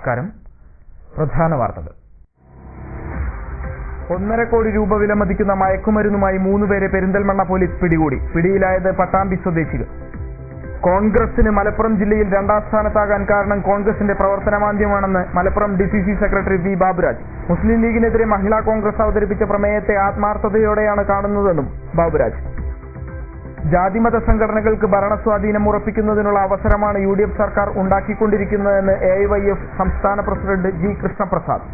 നമസ്കാരം. പ്രധാന വാർത്തകൾ. 1.5 കോടി രൂപ വിലമതിക്കുന്ന മയക്കുമരുന്നുമായി 3 പേരെ പെരിന്തൽമണ്ണ പോലീസ് പിടികൂടി. പിടിയിലായത് പട്ടാമ്പി സ്വദേശികൾ. കോൺഗ്രസിന് മലപ്പുറം ജില്ലയിൽ 2ാം സ്ഥാനത്താകാൻ കാരണം കോൺഗ്രസിന്റെ പ്രവർത്തനമാന്ദ്യമാണെന്ന് Malappuram DCC secretary V. Baburaj. Muslim ലീഗിനെതിരെ മഹിളാ കോൺഗ്രസ് അവതരിപ്പിച്ച പ്രമേയത്തെ ആത്മാർത്ഥതയോടെയാണ് കാണുന്നതെന്നും ബാബുരാജ്. ജാതിമത സംഘടനകൾക്ക് ഭരണസ്വാധീനം ഉറപ്പിക്കുന്നതിനുള്ള അവസരമാണ് UDF സർക്കാർ ഉണ്ടാക്കിക്കൊണ്ടിരിക്കുന്നതെന്ന് AIYF സംസ്ഥാന പ്രസിഡന്റ് G. കൃഷ്ണപ്രസാദ്.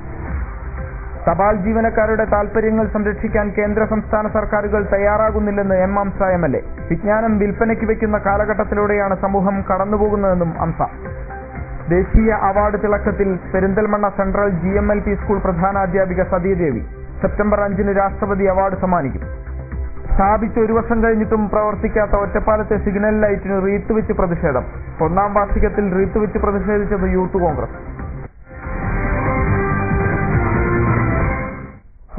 തപാൽ ജീവനക്കാരുടെ താൽപര്യങ്ങൾ സംരക്ഷിക്കാൻ കേന്ദ്ര സംസ്ഥാന സർക്കാരുകൾ തയ്യാറാകുന്നില്ലെന്ന് M. അംസ MLA. വിജ്ഞാനം വിൽപ്പനയ്ക്ക് വയ്ക്കുന്ന കാലഘട്ടത്തിലൂടെയാണ് സമൂഹം കടന്നുപോകുന്നതെന്നും അംസ. ദേശീയ അവാർഡ് തിളക്കത്തിൽ പെരിന്തൽമണ്ണ സെൻട്രൽ GMLP സ്കൂൾ പ്രധാനാധ്യാപിക സതീദേവി. സെപ്റ്റംബർ 5 രാഷ്ട്രപതി അവാർഡ് സമ്മാനിക്കും. സ്ഥാപിച്ച് 1 വർഷം കഴിഞ്ഞിട്ടും പ്രവർത്തിക്കാത്ത ഒറ്റപ്പാലത്തെ സിഗ്നൽ ലൈറ്റിന് റീത്ത് വെച്ച് പ്രതിഷേധം. 1ാം വാർഷികത്തിൽ റീത്ത് വെച്ച് പ്രതിഷേധിച്ചത് യൂത്ത് കോൺഗ്രസ്.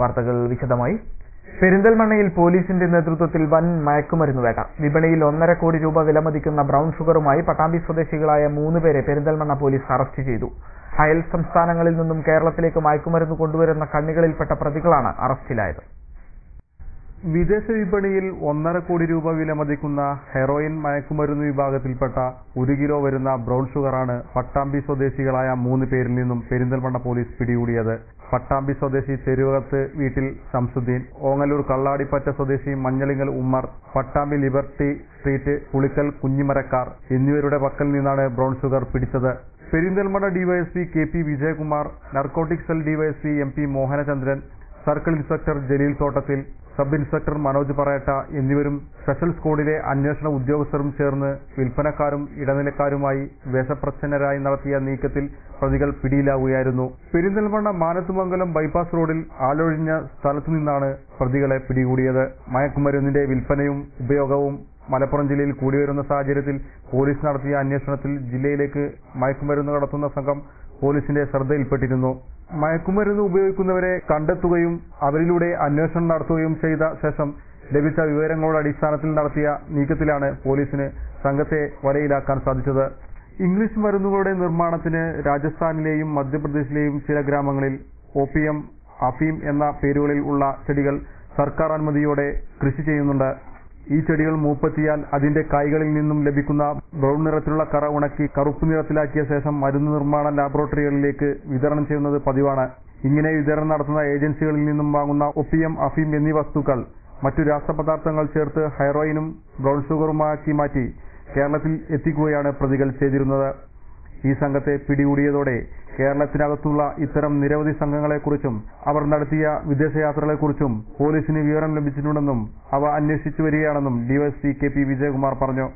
വാർത്തകൾ വിശദമായി. പെരിന്തൽമണ്ണയിൽ പോലീസിന്റെ നേതൃത്വത്തിൽ വൻ മയക്കുമരുന്ന് വേട്ട. വിപണിയിൽ 1.5 കോടി രൂപ വിലമതിക്കുന്ന ബ്രൗൺ ഷുഗറുമായി പട്ടാമ്പി സ്വദേശികളായ 3 പേരെ പെരിന്തൽമണ്ണ പോലീസ് അറസ്റ്റ് ചെയ്തു. അയൽ സംസ്ഥാനങ്ങളിൽ നിന്നും കേരളത്തിലേക്ക് മയക്കുമരുന്ന് കൊണ്ടുവരുന്ന കണ്ണികളിൽപ്പെട്ട പ്രതികളാണ് അറസ്റ്റിലായത്. വിദേശ വിപണിയിൽ 1.5 കോടി രൂപ വിലമതിക്കുന്ന ഹെറോയിൻ മയക്കുമരുന്ന് വിഭാഗത്തിൽപ്പെട്ട 1 കിലോ വരുന്ന ബ്രൗൺ ഷുഗറാണ് പട്ടാമ്പി സ്വദേശികളായ 3 പേരിൽ നിന്നും പെരിന്തൽമണ്ണ പോലീസ് പിടികൂടിയത്. പട്ടാമ്പി സ്വദേശി തെരുവകത്ത് വീട്ടിൽ ശംസുദ്ദീൻ, ഓങ്ങല്ലൂർ കള്ളാടിപ്പറ്റ സ്വദേശി മഞ്ഞളിങ്ങൽ ഉമ്മർ, പട്ടാമ്പി ലിബർട്ടി സ്ട്രീറ്റ് പുളിക്കൽ കുഞ്ഞിമരക്കാർ എന്നിവരുടെ പക്കൽ നിന്നാണ് ബ്രൗൺ ഷുഗർ പിടിച്ചത്. Perinthalmanna DYSP KP Vijayakumar, narcotic cell DYSP MP Mohanachandran, circle inspector Jaleel തോട്ടത്തിൽ, സബ് ഇൻസ്പെക്ടർ മനോജ് പറയട്ട എന്നിവരും സ്പെഷ്യൽ സ്ക്വാഡിലെ അന്വേഷണ ഉദ്യോഗസ്ഥരും ചേർന്ന് വിൽപ്പനക്കാരും ഇടനിലക്കാരുമായി വേഷപ്രച്ഛന്നരായി നടത്തിയ നീക്കത്തിൽ പ്രതികൾ പിടിയിലാവുകയായിരുന്നു. പെരിന്തൽമണ്ണ മാനത്തുമംഗലം ബൈപ്പാസ് റോഡിൽ ആളൊഴിഞ്ഞ സ്ഥലത്തു നിന്നാണ് പ്രതികളെ പിടികൂടിയത്. മയക്കുമരുന്നിന്റെ വിൽപ്പനയും ഉപയോഗവും മലപ്പുറം ജില്ലയിൽ കൂടിവരുന്ന സാഹചര്യത്തിൽ പോലീസ് നടത്തിയ അന്വേഷണത്തിൽ ജില്ലയിലേക്ക് മയക്കുമരുന്ന് കടത്തുന്ന സംഘം പോലീസിന്റെ ശ്രദ്ധയിൽപ്പെട്ടിരുന്നു. മയക്കുമരുന്ന് ഉപയോഗിക്കുന്നവരെ കണ്ടെത്തുകയും അവരിലൂടെ അന്വേഷണം നടത്തുകയും ചെയ്ത ശേഷം ലഭിച്ച വിവരങ്ങളുടെ അടിസ്ഥാനത്തിൽ നടത്തിയ നീക്കത്തിലാണ് പോലീസിന് സംഘത്തെ വലയിലാക്കാൻ സാധിച്ചത്. ഇംഗ്ലീഷ് മരുന്നുകളുടെ നിർമ്മാണത്തിന് രാജസ്ഥാനിലെയും മധ്യപ്രദേശിലെയും ചില ഗ്രാമങ്ങളിൽ ഓപ്പിയം, അഫീം എന്ന പേരുകളിൽ ഉള്ള ചെടികൾ സർക്കാർ അനുമതിയോടെ കൃഷി ചെയ്യുന്നുണ്ട്. ഈ ചെടികൾ മൂപ്പെത്തിയാൽ അതിന്റെ കായ്കളിൽ നിന്നും ലഭിക്കുന്ന ബ്രൗൺ നിറത്തിലുള്ള കറ ഉണക്കി കറുപ്പ് നിറത്തിലാക്കിയ ശേഷം മരുന്ന് നിർമ്മാണ ലാബോറട്ടറികളിലേക്ക് വിതരണം ചെയ്യുന്നത് പതിവാണ്. ഇങ്ങനെ വിതരണം നടത്തുന്ന ഏജൻസികളിൽ നിന്നും വാങ്ങുന്ന ഒപ്പിയം, അഫീം എന്നീ വസ്തുക്കൾ മറ്റു രാസപദാർത്ഥങ്ങൾ ചേർത്ത് ഹെറോയിനും ബ്രൗൺ ഷുഗറുമാക്കി മാറ്റി കേരളത്തിൽ എത്തിക്കുകയാണ് പ്രതികൾ ചെയ്തിരുന്നത്. ഈ സംഘത്തെ പിടികൂടിയതോടെ കേരളത്തിനകത്തുള്ള ഇത്തരം നിരവധി സംഘങ്ങളെക്കുറിച്ചും അവർ നടത്തിയ വിദേശയാത്രകളെക്കുറിച്ചും പോലീസിന് വിവരം ലഭിച്ചിട്ടുണ്ടെന്നും അവ അന്വേഷിച്ചു വരികയാണെന്നും DYSP KP വിജയകുമാർ പറഞ്ഞു.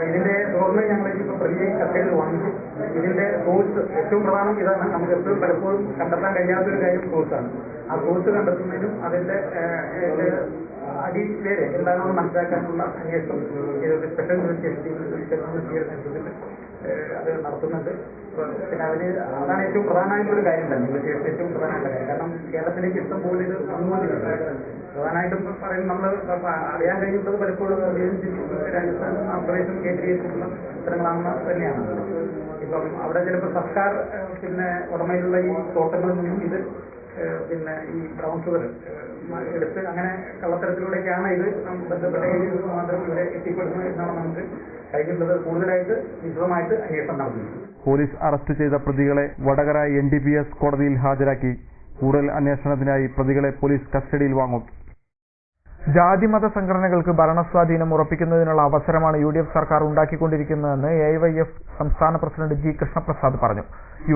ഇതിന്റെ തുടർന്ന് ഞങ്ങൾ ഇപ്പോൾ പ്രതിയെ കസ്റ്റഡിയിൽ വാങ്ങിച്ചു. ഇതിന്റെ സോഴ്സ് ഏറ്റവും പ്രധാനം ഇതാണ്. നമുക്ക് എപ്പോഴും പലപ്പോഴും കണ്ടെത്താൻ കഴിയാത്തൊരു കാര്യം സോഴ്സാണ്. ആ സോഴ്സ് കണ്ടെത്തുന്നതിനും അതിന്റെ അടിവേര് എന്താണെന്ന് മനസ്സിലാക്കാനുള്ള അന്വേഷണം സ്പെഷ്യൽ ഇൻവെസ്റ്റിഗേഷൻ ടീം അത് നടത്തുന്നുണ്ട്. പിന്നെ അതാണ് ഏറ്റവും പ്രധാനമായിട്ടുള്ള കാര്യം തന്നെ. ഇൻവെസ്റ്റിഗേഷൻ ഏറ്റവും പ്രധാനമായിട്ടുള്ള കാര്യം. കാരണം കേരളത്തിലേക്ക് ഇഷ്ടം പോലെ ഇത് വന്നുകൊണ്ടിരിക്കുന്നത് പ്രധാനമായിട്ടും പറയുന്നത് നമ്മൾ അറിയാൻ കഴിയുന്നത് പലപ്പോഴും രാജസ്ഥാൻ പ്രദേശം കേന്ദ്രീകരിച്ചിട്ടുള്ള സ്ഥലങ്ങളാണെന്ന് തന്നെയാണ്. ഇപ്പം അവിടെ ചിലപ്പോൾ സർക്കാർ പിന്നെ ഉടമയിലുള്ള ഈ തോട്ടങ്ങളിൽ നിന്നും ഇത് പിന്നെ ഈ ബ്രൗൺ ഷുഗർ എടുത്ത് അങ്ങനെ കള്ളത്തരത്തിലൂടെയൊക്കെയാണ് ഇത് ബന്ധപ്പെട്ട ഏരിയയിൽ മാത്രം ഇവിടെ എത്തിപ്പെടുന്നത് എന്നാണ് നമുക്ക് കഴിഞ്ഞുള്ളത്. കൂടുതലായിട്ട് വിശദമായിട്ട് അന്വേഷണം നടത്തുന്നു. പോലീസ് അറസ്റ്റ് ചെയ്ത പ്രതികളെ വടകര NDPS കോടതിയിൽ ഹാജരാക്കി. കൂടുതൽ അന്വേഷണത്തിനായി പ്രതികളെ പോലീസ് കസ്റ്റഡിയിൽ വാങ്ങും. ജാതിമത സംഘടനകൾക്ക് ഭരണസ്വാധീനം ഉറപ്പിക്കുന്നതിനുള്ള അവസരമാണ് UDF സർക്കാർ ഉണ്ടാക്കിക്കൊണ്ടിരിക്കുന്നതെന്ന് AIYF സംസ്ഥാന പ്രസിഡന്റ് G. കൃഷ്ണപ്രസാദ് പറഞ്ഞു.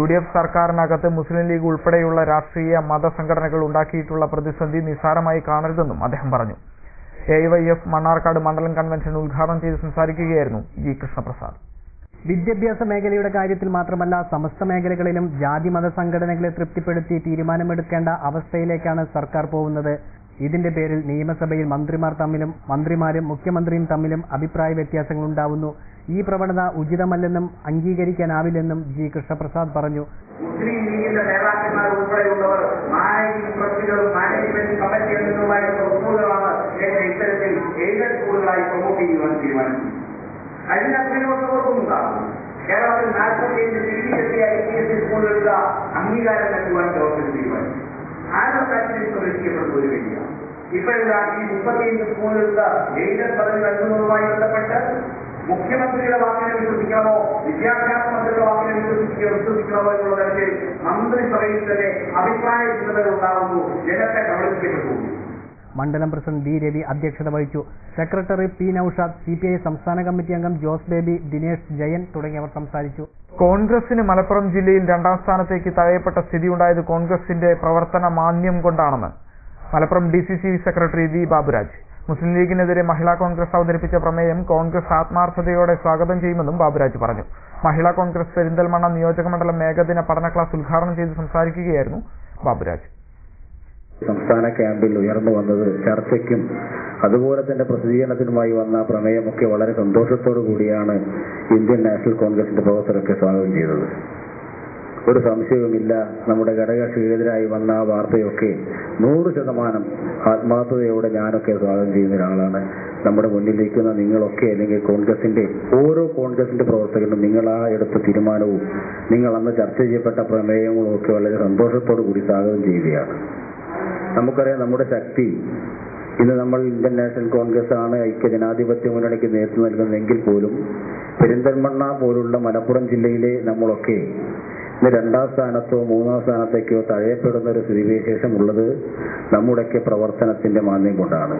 UDF സർക്കാരിനകത്ത് മുസ്ലിം ലീഗ് ഉൾപ്പെടെയുള്ള രാഷ്ട്രീയ മത സംഘടനകൾ ഉണ്ടാക്കിയിട്ടുള്ള പ്രതിസന്ധി നിസ്സാരമായി കാണരുതെന്നും അദ്ദേഹം പറഞ്ഞു. AIYF മണ്ണാർക്കാട് മണ്ഡലം കൺവെൻഷൻ ഉദ്ഘാടനം ചെയ്ത് സംസാരിക്കുകയായിരുന്നു G. കൃഷ്ണപ്രസാദ്. വിദ്യാഭ്യാസ മേഖലയുടെ കാര്യത്തിൽ മാത്രമല്ല സമസ്ത മേഖലകളിലും ജാതിമത സംഘടനകളെ തൃപ്തിപ്പെടുത്തി തീരുമാനമെടുക്കേണ്ട അവസ്ഥയിലേക്കാണ് സർക്കാർ പോകുന്നത്. ഇതിന്റെ പേരിൽ നിയമസഭയിൽ മന്ത്രിമാർ തമ്മിലും മന്ത്രിമാരും മുഖ്യമന്ത്രിയും തമ്മിലും അഭിപ്രായ വ്യത്യാസങ്ങൾ ഉണ്ടാവുന്നു. ഈ പ്രവണത ഉചിതമല്ലെന്നും അംഗീകരിക്കാനാവില്ലെന്നും G. കൃഷ്ണപ്രസാദ് പറഞ്ഞു. മുസ്ലിം ലീഗിന്റെ നേതാക്കന്മാർ ഉൾപ്പെടെയുള്ളവർ മാനേജിംഗ് ട്രസ്റ്റുകളും മാനേജ്മെന്റ് കമ്മിറ്റി അംഗങ്ങളുമായിട്ടുള്ള ഒന്നുകളാണ് ഇത്തരത്തിൽ എയ്ഡഡ് സ്കൂളുകളായി പ്രൊമോട്ട് ചെയ്യുവാൻ തീരുമാനിച്ചത്. കഴിഞ്ഞ 10 വർഷങ്ങൾക്കും ഉണ്ടാകും കേരളത്തിൽ 45 CBSE ICSE സ്കൂളുകൾക്ക് അംഗീകാരം നൽകുവാൻ ഗവൺമെന്റ് തീരുമാനിച്ചു. ആരുടെ കാര്യത്തിൽ പ്രവേശിക്കപ്പെടുന്ന ഒരു വ്യക്തിയാണ്. ഇപ്പോഴെന്താ ഈ 35 സ്കൂളുകൾക്ക് എയ്ഡഡ് പദവി നൽകുന്നതുമായി ബന്ധപ്പെട്ട് മുഖ്യമന്ത്രിയുടെ വാക്കിനെ വിശ്വസിക്കണമോ, വിദ്യാഭ്യാസ മന്ത്രിയുടെ വാക്കിനെ വിശ്വസിക്കണമോ എന്നുള്ള തരത്തിൽ മന്ത്രിസഭയിൽ തന്നെ അഭിപ്രായ ഭിന്നതകൾ ഉണ്ടാകുന്നു. ജനത്തെ കബളിപ്പിക്കപ്പെട്ടു. മണ്ഡലം പ്രസിഡന്റ് ഡി രവി അധ്യക്ഷത വഹിച്ചു. സെക്രട്ടറി പി നൌഷാദ്, CPI സംസ്ഥാന കമ്മിറ്റി അംഗം ജോസ് ബേബി, ദിനേഷ് ജയൻ തുടങ്ങിയവർ സംസാരിച്ചു. കോൺഗ്രസിന് മലപ്പുറം ജില്ലയിൽ 2ാം സ്ഥാനത്തേക്ക് തഴയപ്പെട്ട സ്ഥിതിയുണ്ടായത് കോൺഗ്രസിന്റെ പ്രവർത്തന മാന്ദ്യം കൊണ്ടാണെന്ന് Malappuram DCC secretary V Baburaj. Muslim ലീഗിനെതിരെ മഹിളാ കോൺഗ്രസ് അവതരിപ്പിച്ച പ്രമേയം കോൺഗ്രസ് ആത്മാർത്ഥതയോടെ സ്വാഗതം ചെയ്യുമെന്നും ബാബുരാജ് പറഞ്ഞു. മഹിളാ കോൺഗ്രസ് പെരിന്തൽമണ്ണ നിയോജകമണ്ഡലം മേഘദിന പഠന ക്ലാസ് ഉദ്ഘാടനം ചെയ്ത് സംസാരിക്കുകയായിരുന്നു ബാബുരാജ്. സംസ്ഥാന ക്യാമ്പിൽ ഉയർന്നു വന്നത് ചർച്ചയ്ക്കും അതുപോലെ തന്നെ പ്രസിദ്ധീകരണത്തിനുമായി വന്ന പ്രമേയമൊക്കെ വളരെ സന്തോഷത്തോടു കൂടിയാണ് ഇന്ത്യൻ നാഷണൽ കോൺഗ്രസിന്റെ പ്രവർത്തകരൊക്കെ സ്വാഗതം ചെയ്തത്. ഒരു സംശയവുമില്ല, നമ്മുടെ ഘടകകക്ഷിക്കെതിരായി വന്ന ആ വാർത്തയൊക്കെ 100% ആത്മാർത്ഥതയോടെ ഞാനൊക്കെ സ്വാഗതം ചെയ്യുന്ന ഒരാളാണ്. നമ്മുടെ മുന്നിലിരിക്കുന്ന നിങ്ങളൊക്കെ, അല്ലെങ്കിൽ ഓരോ കോൺഗ്രസിന്റെ പ്രവർത്തകരും നിങ്ങൾ ആ എടുത്ത തീരുമാനവും നിങ്ങൾ അന്ന് ചർച്ച ചെയ്യപ്പെട്ട പ്രമേയങ്ങളും ഒക്കെ വളരെ സന്തോഷത്തോടു കൂടി സ്വാഗതം ചെയ്യുകയാണ്. നമുക്കറിയാം, നമ്മുടെ ശക്തി ഇന്ന് നമ്മൾ ഇന്ത്യൻ നാഷണൽ കോൺഗ്രസ് ആണ് ഐക്യജനാധിപത്യ മുന്നണിക്ക് നേതൃത്വം നൽകുന്നതെങ്കിൽ പോലും പെരിന്തൽമണ്ണ പോലുള്ള മലപ്പുറം ജില്ലയിലെ നമ്മളൊക്കെ ഇന്ന് 2ാം സ്ഥാനത്തോ 3ാം സ്ഥാനത്തേക്കോ തഴയപ്പെടുന്ന ഒരു സ്ഥിതിവിശേഷം ഉള്ളത് നമ്മുടെയൊക്കെ പ്രവർത്തനത്തിന്റെ മാന്ദ്യം കൊണ്ടാണ്.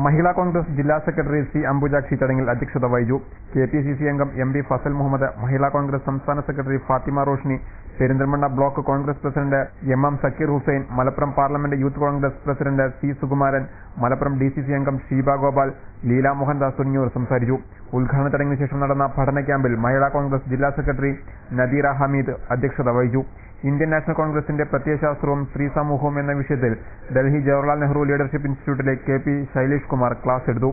മഹിളാ കോൺഗ്രസ് ജില്ലാ സെക്രട്ടറി സി അംബുജാക്ഷി ചടങ്ങിൽ അധ്യക്ഷത വഹിച്ചു. KPCC അംഗം MB ഫസൽ മുഹമ്മദ്, മഹിളാ കോൺഗ്രസ് സംസ്ഥാന secretary Fathima Roshni, Perinthalmanna block Congress president MM Zakir Hussain, Malappuram parliament youth Congress president C Sukumaran, Malappuram DCC അംഗം ഷീബ ഗോപാൽ, ലീല മോഹൻദാസ് തുടങ്ങിയവർ സംസാരിച്ചു. ഉദ്ഘാടന ചടങ്ങിന് ശേഷം നടന്ന പഠന ക്യാമ്പിൽ മഹിളാ കോൺഗ്രസ് ജില്ലാ സെക്രട്ടറി നദീറ ഹമീദ് അധ്യക്ഷത വഹിച്ചു. ഇന്ത്യൻ നാഷണൽ കോൺഗ്രസിന്റെ പ്രത്യയശാസ്ത്രവും സ്ത്രീ സമൂഹവും എന്ന വിഷയത്തിൽ ഡൽഹി ജവഹർലാൽ നെഹ്റു ലീഡർഷിപ്പ് ഇൻസ്റ്റിറ്റ്യൂട്ടിലെ KP ശൈലേഷ് കുമാർ ക്ലാസ് എടുത്തു.